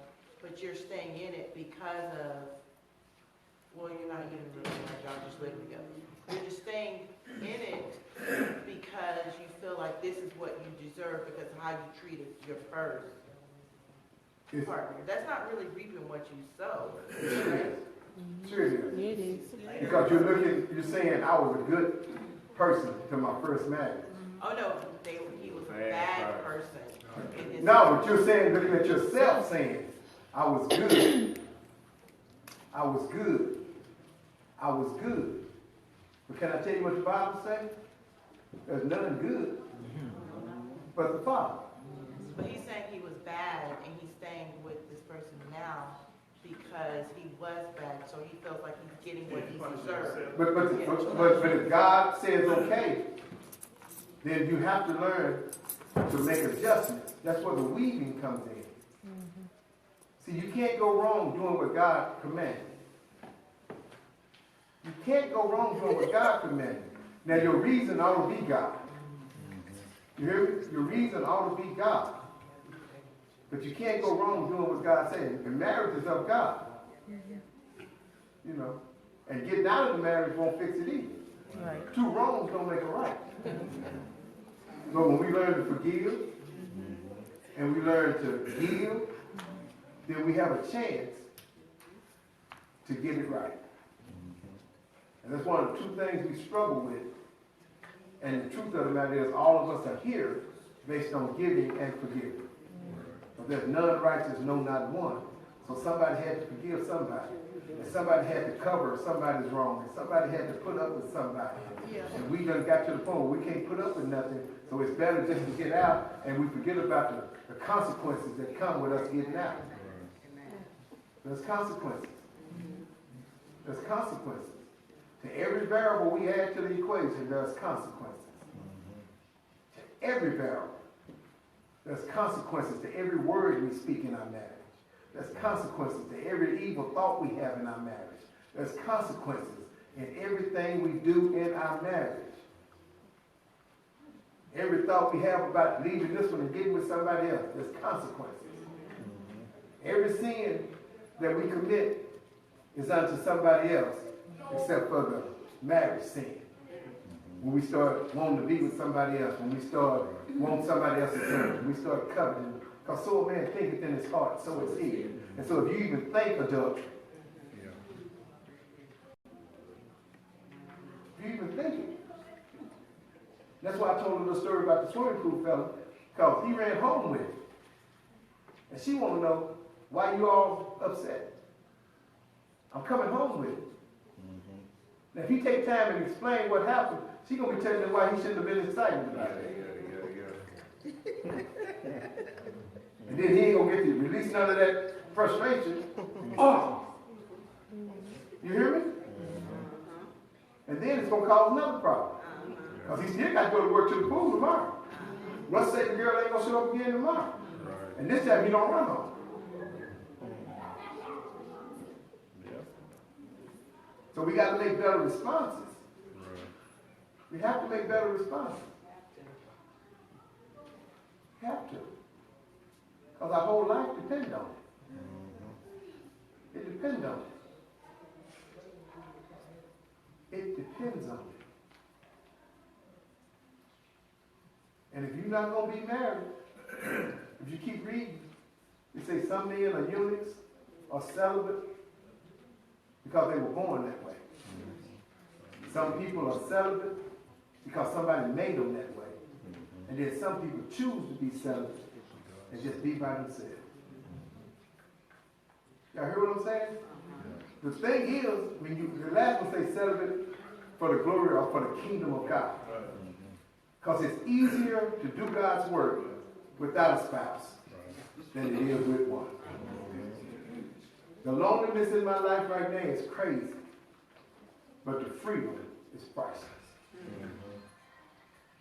but you're staying in it because of, well, you're not even really married, y'all just living together. You're just staying in it because you feel like this is what you deserve because of how you treated your first partner. That's not really reaping what you sow. Sure it is. Yeah, it is. Because you're saying I was a good person to my first marriage. Oh no, he was a bad person. in his- No, but you're saying, looking at yourself saying, I was good. I was good. I was good. But can I tell you what the Bible says? There's none good but the Father. But he's saying he was bad and he's staying with this person now because he was bad, so he feels like he's getting what he deserved. But if God says okay, then you have to learn to make adjustments. That's where the weaving comes in. See, you can't go wrong doing what God commanded. You can't go wrong doing what God commanded. Now, your reason ought to be God. You hear me? Your reason ought to be God. But you can't go wrong doing what God said. And marriage is of God. You know. And getting out of the marriage won't fix it either. Right. Two wrongs don't make a right. So when we learn to forgive and we learn to heal, then we have a chance to get it right. And that's one of the two things we struggle with. And the truth of the matter is all of us are here based on giving and forgiving. But there's none righteous, no, not one. So somebody had to forgive somebody. And somebody had to cover somebody's wrong. And somebody had to put up with somebody. And we done got to the point where we can't put up with nothing. So it's better just to get out and we forget about the consequences that come with us getting out. There's consequences. There's consequences. To every variable we add to the equation, there's consequences. To every variable. There's consequences to every word we speak in our marriage. There's consequences to every evil thought we have in our marriage. There's consequences in everything we do in our marriage. Every thought we have about leaving this one and getting with somebody else, there's consequences. Every sin that we commit is unto somebody else, except for the marriage sin. When we start wanting to be with somebody else, when we start wanting somebody else's marriage, when we start coveting. Because so a man thinketh in his heart, so is he. And so if you even think adultery, if you even think it. That's why I told her the story about the swimming pool fella, because he ran home with it. And she want to know, why you all upset? I'm coming home with it. Now, if he take time and explain what happened, she's going to be telling him why he shouldn't have been excited about it. And then he ain't going to get to release none of that frustration. Oh! You hear me? And then it's going to cause another problem. Because he still got to go to work to the pool tomorrow. Let's say the girl ain't going to show up again tomorrow. And this time he don't run home. So we got to make better responses. We have to make better responses. We have to. Because our whole life depends on it. It depends on it. It depends on it. And if you're not going to be married, If you keep reading, it say some men are eunuchs or celibate because they were born that way. Some people are celibate because somebody made them that way. And then some people choose to be celibate and just be by themselves. Y'all hear what I'm saying? The thing is, when the last one say celibate for the glory or for the kingdom of God. Because it's easier to do God's work without a spouse than it is with one. The loneliness in my life right now is crazy. But the freedom is priceless.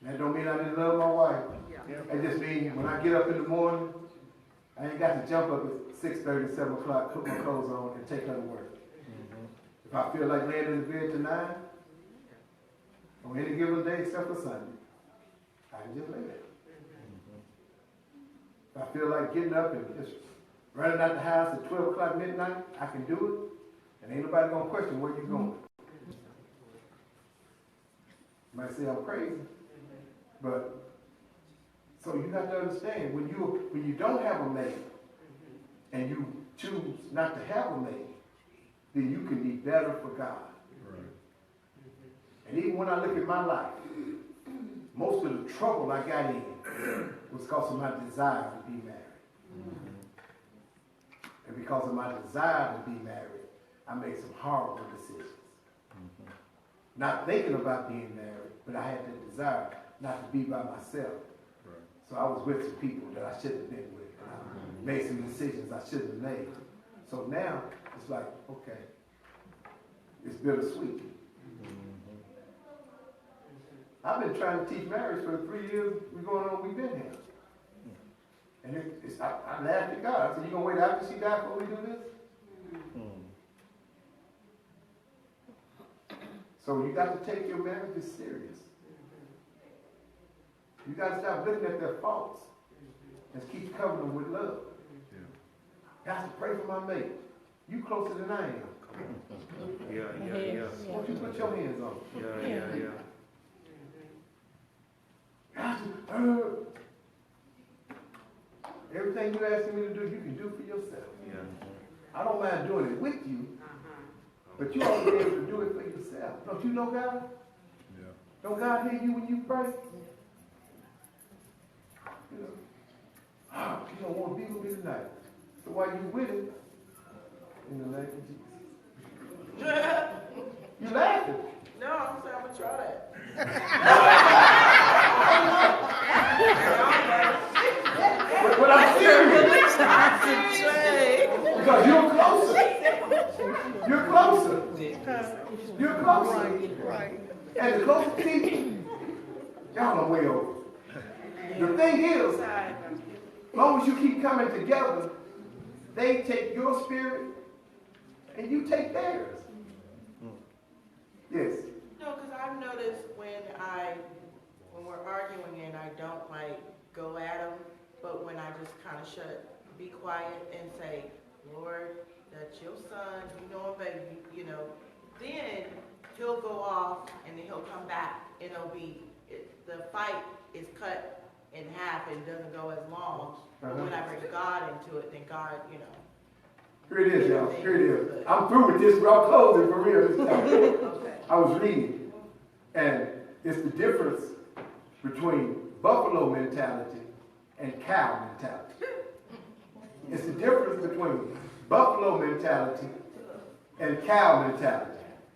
That don't mean I didn't love my wife. It just means when I get up in the morning, I ain't got to jump up at 6:30, 7 o'clock, put my clothes on, and take her to work. If I feel like laying in the bed tonight, on any given day except for Sunday, I can just lay there. If I feel like getting up and just running out the house at 12 o'clock midnight, I can do it. And ain't nobody going to question where you going. You might say I'm crazy. But, so you have to understand, when you don't have a mate, and you choose not to have a mate, then you can be better for God. And even when I look at my life, most of the trouble I got in was because of my desire to be married. And because of my desire to be married, I made some horrible decisions. Not thinking about being married, but I had the desire not to be by myself. So I was with some people that I shouldn't have been with. And I made some decisions I shouldn't have made. So now, it's like, okay, it's bittersweet. I've been trying to teach marriage for the 3 years we've been here. And I laughed at God. I said, you going to wait after she died before we do this? So you got to take your marriages serious. You got to stop looking at their faults and keep covering them with love. Got to pray for my mate. You closer than I am. Yeah. Won't you put your hands on me? Yeah. Everything you're asking me to do, you can do for yourself. Yeah. I don't mind doing it with you, but you ought to be able to do it for yourself. Don't you know God? Yeah. Don't God hear you when you pray? You don't want to be with me tonight. So while you with him, in the name of Jesus. You laughing? No, I'm saying I'm going to try that. But I'm serious. Because you're closer. You're closer. You're closer. Right. And the closer people, y'all are way over. The thing is, as long as you keep coming together, they take your spirit and you take theirs. Yes. No, because I've noticed when we're arguing and I don't like go at them, but when I just kind of be quiet and say, Lord, that's your son, you know him, baby, you know, then he'll go off and then he'll come back and the fight is cut in half and doesn't go as long. But when I bring God into it, then God, you know. Here it is, y'all. Here it is. I'm through with this, but I'm closing for real this time. Okay. I was reading, and it's the difference between buffalo mentality and cow mentality. It's the difference between buffalo mentality and cow mentality.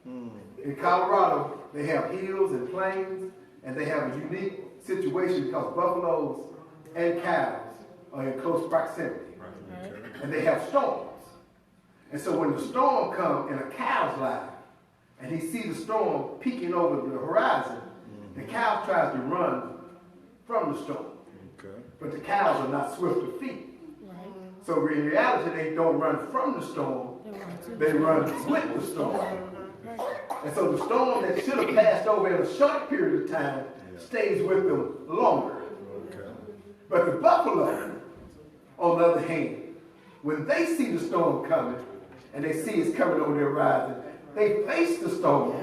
In Colorado, they have hills and plains, and they have a unique situation because buffaloes and cows are in close proximity. And they have storms. And so when the storm comes in a cow's life, and he sees the storm peeking over the horizon, the cow tries to run from the storm. But the cows are not swift of feet. So in reality, they don't run from the storm, they run with the storm. And so the storm that should have passed over in a short period of time stays with them longer. But the buffalo, on the other hand, when they see the storm coming, and they see it's coming over their horizon, they face the storm,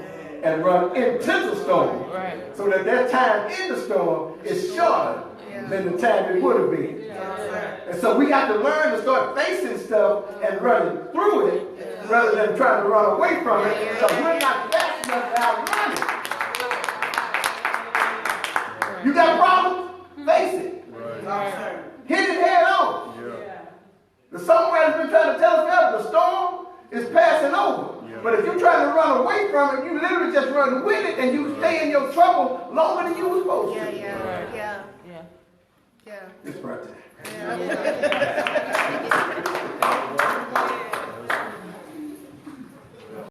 and run into the storm. Right. So that their time in the storm is shorter than the time it would have been. And so we got to learn to start facing stuff and running through it rather than trying to run away from it, because we're not fast enough to outrun it. You got problems? Face it. Hit it head on. The songwriter's been trying to tell us that the storm is passing over. But if you're trying to run away from it, you literally just run with it and you stay in your trouble longer than you were supposed to. Yeah. It's right there.